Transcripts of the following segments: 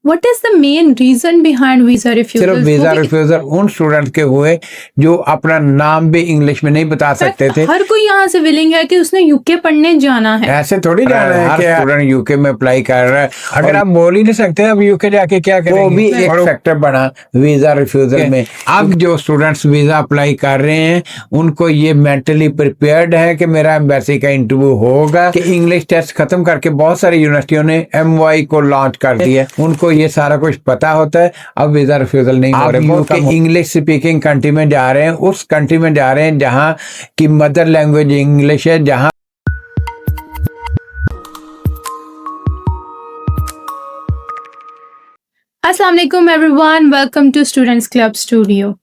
What is the main reason behind visa सिर्फ refusals? Visa वो भी रिफ्यूजल उन स्टूडेंट के हुए जो अपना नाम भी इंग्लिश में नहीं बता सकते थे। हर कोई यहाँ से विलिंग है कि उसने यूके पढ़ने जाना है। ऐसे थोड़ी जाना है हर कि स्टूडेंट यूके में अप्लाई कर रहा है। अगर आप बोल ही नहीं सकते अब यूके जाके क्या करेंगे? वो भी एक और फैक्टर बना वीजा रिफ्यूजल में। अब जो स्टूडेंट्स वीजा अप्लाई कर रहे हैं उनको ये मेंटली प्रिपेयर्ड है कि मेरा एम्बेसी का इंटरव्यू होगा। कि इंग्लिश टेस्ट खत्म करके बहुत सारी यूनिवर्सिटियों ने MY को लॉन्च कर दिया, उनको ये सारा कुछ पता होता है। अब वीजा रिफ्यूजल नहीं हो रहे। बहुत इंग्लिश स्पीकिंग कंट्री में जा रहे हैं, उस कंट्री में जा रहे हैं जहाँ की मदर लैंग्वेज इंग्लिश है, जहाँ अस्सलाम वालेकुम everyone, welcome to students club studio.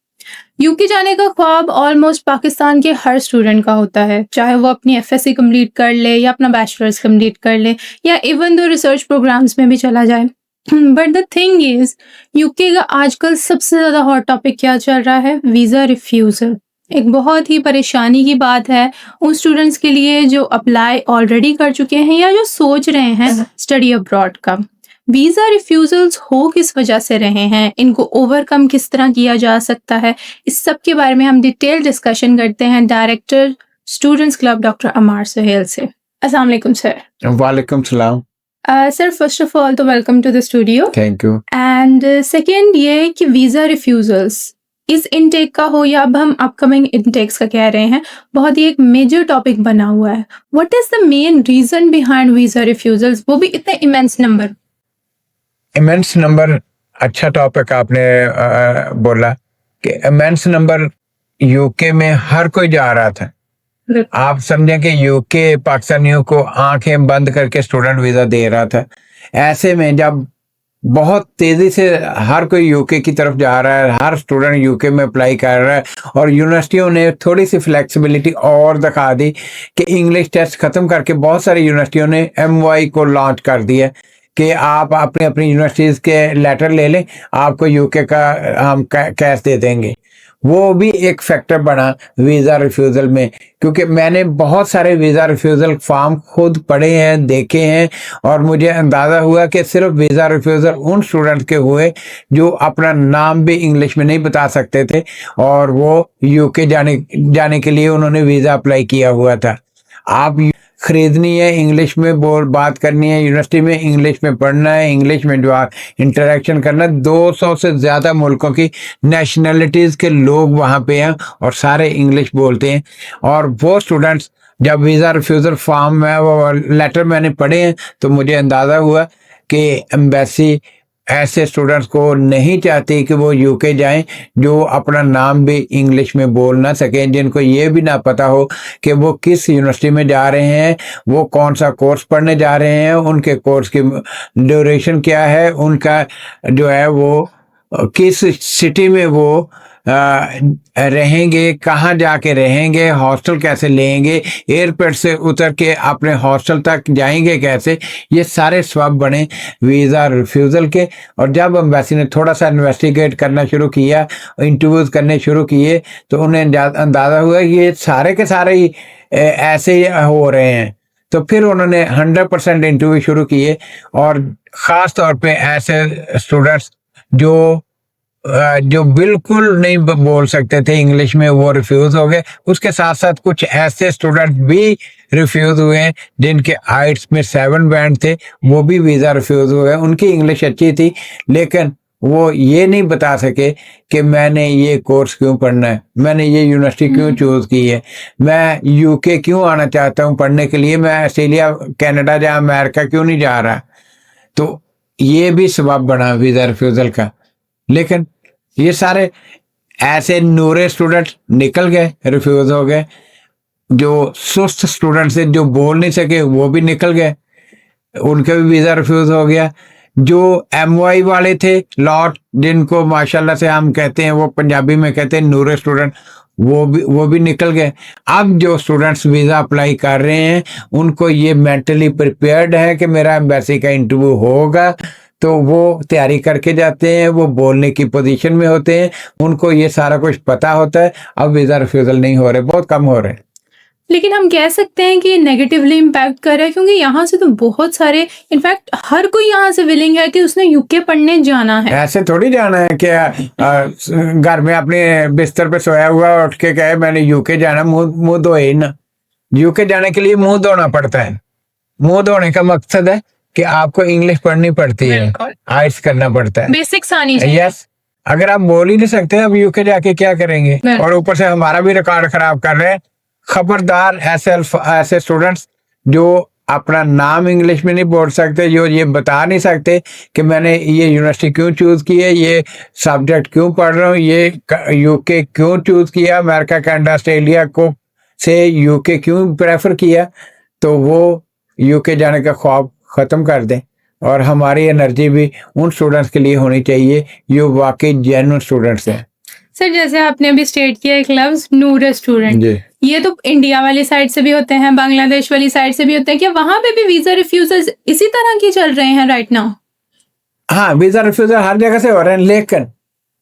UK जाने का ख्वाब ऑलमोस्ट पाकिस्तान के हर स्टूडेंट का होता है, चाहे वो अपनी FSc कंप्लीट कर ले या अपना बैचलर्स कंप्लीट कर ले या इवन दो रिसर्च प्रोग्राम्स में भी चला जाए। But the thing is UK का आजकल सबसे ज़्यादा हॉट टॉपिक क्या चल रहा है? Visa refusal. एक बहुत ही परेशानी की बात है उन स्टूडेंट्स के लिए जो अप्लाई ऑलरेडी कर चुके हैं या जो सोच रहे हैं स्टडी अब्रॉड का। वीज़ा रिफ्यूजल्स हो किस वजह से रहे हैं, इनको ओवरकम किस तरह किया जा सकता है, इस सब के बारे में हम डिटेल डिस्कशन करते हैं director students club doctor Ammar Suhail से। अस्सलाम वालेकुम सर। वालेकुम सलाम। सर फर्स्ट ऑफ ऑल तो welcome to the studio. Thank you. And second ये कि वीज़ा रिफ्यूजल्स इस इनटेक का हो या अब हम अपकमिंग इनटेक्स का कह रहे हैं, बहुत ही एक मेजर टॉपिक बना हुआ है। What is the main reason behind visa refusals, वो भी इतने इमेंस नंबर? इमेंस नंबर अच्छा टॉपिक आपने बोला कि इमेंस नंबर यूके में हर कोई जा रहा था। आप समझें कि यूके पाकिस्तानियों को आंखें बंद करके स्टूडेंट वीजा दे रहा था। ऐसे में जब बहुत तेजी से हर कोई यूके की तरफ जा रहा है, हर स्टूडेंट यूके में अप्लाई कर रहा है और यूनिवर्सिटियों ने थोड़ी सी फ्लेक्सिबिलिटी और दिखा दी कि इंग्लिश टेस्ट खत्म करके बहुत सारी यूनिवर्सिटियों ने MY को लॉन्च कर दिया कि आप अपनी अपनी यूनिवर्सिटीज के लेटर ले लें, आपको यूके का हम कैश दे देंगे। वो भी एक फैक्टर बना वीज़ा रिफ्यूज़ल में, क्योंकि मैंने बहुत सारे वीज़ा रिफ्यूज़ल फॉर्म खुद पढ़े हैं, देखे हैं और मुझे अंदाज़ा हुआ कि सिर्फ वीज़ा रिफ्यूज़ल उन स्टूडेंट के हुए जो अपना नाम भी इंग्लिश में नहीं बता सकते थे और वो यूके जाने के लिए उन्होंने वीज़ा अप्लाई किया हुआ था। आप खरीदनी है, इंग्लिश में बात करनी है, यूनिवर्सिटी में इंग्लिश में पढ़ना है, इंग्लिश में जो इंटरेक्शन करना है। 200 से ज़्यादा मुल्कों की नेशनलिटीज़ के लोग वहाँ पे हैं और सारे इंग्लिश बोलते हैं। और वो स्टूडेंट्स जब वीज़ा रिफ्यूज़ल फॉर्म में वो लेटर मैंने पढ़े हैं तो मुझे अंदाज़ा हुआ कि एम्बेसी ऐसे स्टूडेंट्स को नहीं चाहती कि वो यूके जाएं जो अपना नाम भी इंग्लिश में बोल ना सकें, जिनको ये भी ना पता हो कि वो किस यूनिवर्सिटी में जा रहे हैं, वो कौन सा कोर्स पढ़ने जा रहे हैं, उनके कोर्स की ड्यूरेशन क्या है, उनका जो है वो किस सिटी में वो रहेंगे, कहाँ जाके रहेंगे, हॉस्टल कैसे लेंगे, एयरपोर्ट से उतर के अपने हॉस्टल तक जाएंगे कैसे। ये सारे सबब बने वीज़ा रिफ्यूज़ल के। और जब एम्बेसी ने थोड़ा सा इन्वेस्टिगेट करना शुरू किया, इंटरव्यूज़ करने शुरू किए, तो उन्हें अंदाज़ा हुआ कि ये सारे के सारे ही ऐसे ही हो रहे हैं। तो फिर उन्होंने 100% इंटरव्यू शुरू किए और ख़ास तौर पे ऐसे स्टूडेंट्स जो बिल्कुल नहीं बोल सकते थे इंग्लिश में, वो रिफ्यूज हो गए। उसके साथ साथ कुछ ऐसे स्टूडेंट भी रिफ्यूज हुए हैं जिनके आइट्स में 7 बैंड थे, वो भी वीज़ा रिफ्यूज हुए। उनकी इंग्लिश अच्छी थी लेकिन वो ये नहीं बता सके कि मैंने ये कोर्स क्यों पढ़ना है, मैंने ये यूनिवर्सिटी क्यों चूज़ की है, मैं यूके क्यों आना चाहता हूँ पढ़ने के लिए, मैं ऑस्ट्रेलिया, कनाडा या अमेरिका क्यों नहीं जा रहा। तो ये भी सबब बना वीज़ा रिफ्यूज़ल का। लेकिन ये सारे ऐसे नूरे स्टूडेंट निकल गए, रिफ्यूज हो गए। जो सुस्त स्टूडेंट से जो बोल नहीं सके वो भी निकल गए, उनका भी वीज़ा रिफ्यूज हो गया। जो MY वाले थे लॉट, जिनको माशाल्लाह से हम कहते हैं, वो पंजाबी में कहते हैं नूरे स्टूडेंट, वो भी निकल गए। अब जो स्टूडेंट्स वीज़ा अप्लाई कर रहे हैं उनको ये मेंटली प्रिपेयर्ड है कि मेरा एम्बेसी का इंटरव्यू होगा, तो वो तैयारी करके जाते हैं, वो बोलने की पोजीशन में होते हैं, उनको ये सारा कुछ पता होता है। अब वीज़ा रिफ्यूज़ल नहीं हो रहे, बहुत कम हो रहे हैं। लेकिन हम कह सकते हैं कि नेगेटिवली इम्पैक्ट कर रहा है, क्योंकि यहाँ से तो बहुत सारे, इनफैक्ट हर कोई यहाँ से विलिंग है कि उसने यूके पढ़ने जाना है। ऐसे थोड़ी जाना है कि घर में अपने बिस्तर पे सोया हुआ उठ के कहे मैंने यूके जाना, मुंह धोए ना। यूके जाने के लिए मुंह धोना पड़ता है। मुंह धोने का मकसद है कि आपको इंग्लिश पढ़नी पड़ती है, बिल्कुल। आइट्स करना पड़ता है। बेसिक्स आनी चाहिए। यस, अगर आप बोल ही नहीं सकते अब यूके जाके क्या करेंगे? बिल्कुल। और ऊपर से हमारा भी रिकॉर्ड खराब कर रहे हैं। खबरदार ऐसे स्टूडेंट्स जो अपना नाम इंग्लिश में नहीं बोल सकते, जो ये बता नहीं सकते कि मैंने ये यूनिवर्सिटी क्यों चूज की है, ये सब्जेक्ट क्यों पढ़ रहा हूँ, ये यूके क्यों चूज किया, अमेरिका कनाडा ऑस्ट्रेलिया को से यूके क्यों प्रेफर किया, तो वो यूके जाने का ख्वाब खत्म कर दें। और हमारी एनर्जी भी उन स्टूडेंट्स के लिए होनी चाहिए जो वाकई जेन्युइन स्टूडेंट्स हैं। सर जैसे आपने अभी स्टेट किया एक लफ्ज नूर स्टूडेंट, जी, ये तो इंडिया वाली साइड से भी होते हैं, बांग्लादेश वाली साइड से भी होते हैं, क्या वहां पे भी वीजा रिफ्यूजल्स इसी तरह की चल रहे हैं राइट नाउ? हाँ, वीजा रिफ्यूजल हर जगह से हो रहे हैं, लेकिन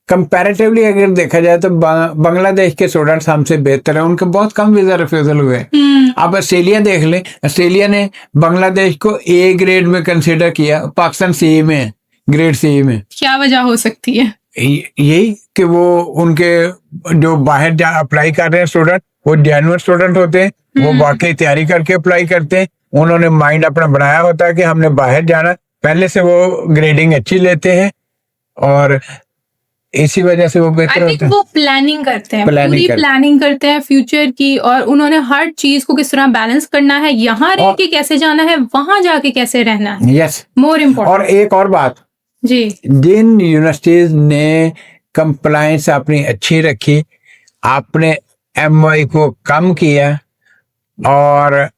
कंपैरेटिवली अगर देखा जाए तो बांग्लादेश के स्टूडेंट्स हमसे बेहतर हैं, उनके बहुत कम वीजा रिफ्यूजल हुए। अब ऑस्ट्रेलिया देख लें, ऑस्ट्रेलिया ने बांग्लादेश को ए ग्रेड में कंसिडर किया, पाकिस्तान सी में है, ग्रेड सी में। क्या वजह हो सकती है? यही कि वो उनके जो बाहर अप्लाई कर रहे हैं स्टूडेंट, वो जेन्युइन स्टूडेंट होते हैं, वो वाकई तैयारी करके अप्लाई करते हैं, उन्होंने माइंड अपना बनाया होता है कि हमने बाहर जाना, पहले से वो ग्रेडिंग अच्छी लेते हैं और इसी वजह से वो बेहतर होते हैं। वो प्लानिंग करते हैं, Planning पूरी करते हैं। प्लानिंग करते हैं फ्यूचर की, और उन्होंने हर चीज को किस तरह बैलेंस करना है, यहाँ रह के कैसे जाना है, वहां जाके कैसे रहना है, यस। More important. और एक और बात, जी, जिन यूनिवर्सिटीज ने कंप्लायंस अपनी अच्छी रखी, आपने MY को कम किया और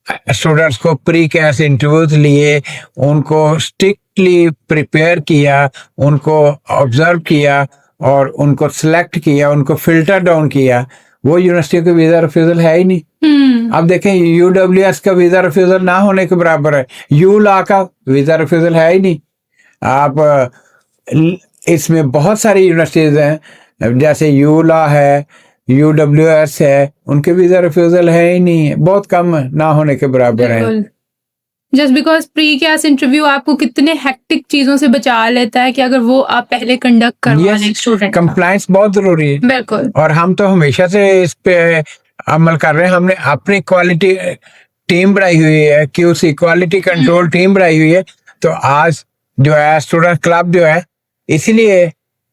स्टूडेंट्स को प्री कैस इंटरव्यूज लिए, उनको स्ट्रिक्टली प्रिपेयर किया, उनको ऑब्जर्व किया और उनको सिलेक्ट किया, उनको फिल्टर डाउन किया, वो यूनिवर्सिटी का वीजा रिफ्यूजल है ही नहीं। अब देखें, UWS का वीजा रिफ्यूजल ना होने के बराबर है, यूला का वीजा रिफ्यूजल है ही नहीं। आप इसमें बहुत सारी यूनिवर्सिटीज हैं, जैसे यूला है, UWS है, उनके वीजा रिफ्यूजल है ही नहीं है, बहुत कम है, ना होने के बराबर है। Just because pre CAS interview आपको कितने हेक्टिक चीजों से बचा लेता है कि अगर वो आप पहले कंडक्ट करवा लें स्टूडेंट। कंप्लायंस बहुत जरूरी है, बिल्कुल। और हम तो हमेशा से इस पे अमल कर रहे हैं। हमने अपनी क्वालिटी टीम बनाई हुई है, QC क्वालिटी कंट्रोल टीम बनाई हुई है। तो आज जो है स्टूडेंट क्लब जो है, इसीलिए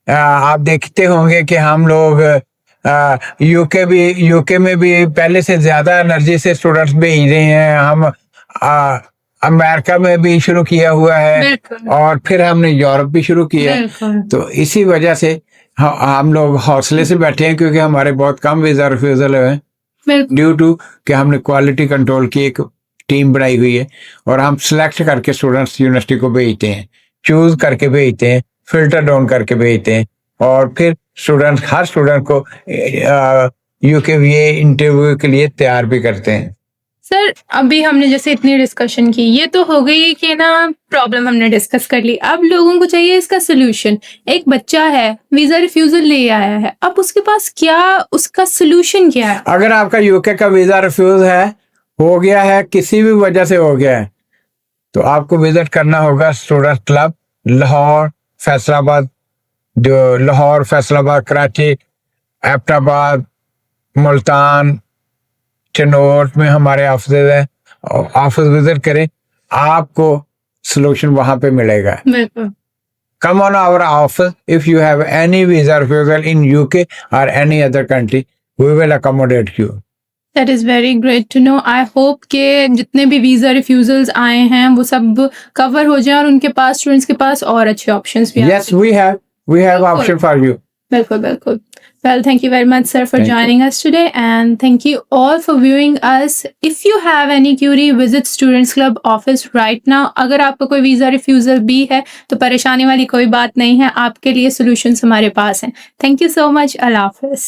आप देखते होंगे कि हम लोग यूके में भी पहले से ज्यादा एनर्जी से स्टूडेंट्स भेज रहे हैं। हम अमेरिका में भी शुरू किया हुआ है और फिर हमने यूरोप भी शुरू किया। तो इसी वजह से हम लोग हौसले से बैठे हैं, क्योंकि हमारे बहुत कम वीजा रिफ्यूजल है, ड्यू टू कि हमने क्वालिटी कंट्रोल की एक टीम बनाई हुई है और हम सिलेक्ट करके स्टूडेंट्स यूनिवर्सिटी को भेजते हैं, चूज करके भेजते हैं, फिल्टर डाउन करके भेजते हैं, और फिर हर स्टूडेंट को UKVA इंटरव्यू के लिए तैयार भी करते हैं। सर अभी हमने जैसे इतनी डिस्कशन की, ये तो हो गई कि ना प्रॉब्लम हमने डिस्कस कर ली, अब लोगों को चाहिए इसका सोल्यूशन। एक बच्चा है, वीजा रिफ्यूजल ले आया है, अब उसके पास क्या, उसका सोल्यूशन क्या है? अगर आपका यूके का वीजा रिफ्यूज हो गया है, किसी भी वजह से हो गया है, तो आपको विजिट करना होगा स्टूडेंट क्लब लाहौर, फैसलाबाद, जो लाहौर, फैसलाबाद, कराची, एबटाबाद, मुल्तान, चिनोट में हमारे ऑफिस हैं। ऑफिस विजिट करें, आपको सोल्यूशन वहां पे मिलेगा। Come on our office if you have any visa refusal in UK or any other country, we will accommodate you. That is very great to know. I hope कि जितने भी visa refusals आए हैं वो सब कवर हो जाए और उनके पास, स्टूडेंट्स के पास और अच्छे ऑप्शंस भी। Yes, we have option for you. बिल्कुल। Well, thank you very much, sir, for joining us today, and thank you all for viewing us. If you have any query, visit Students Club office right now. अगर आपका कोई visa refusal भी है तो परेशानी वाली कोई बात नहीं है, आपके लिए सॉल्यूशंस हमारे पास हैं। Thank you so much. अल्लाह हाफिज़।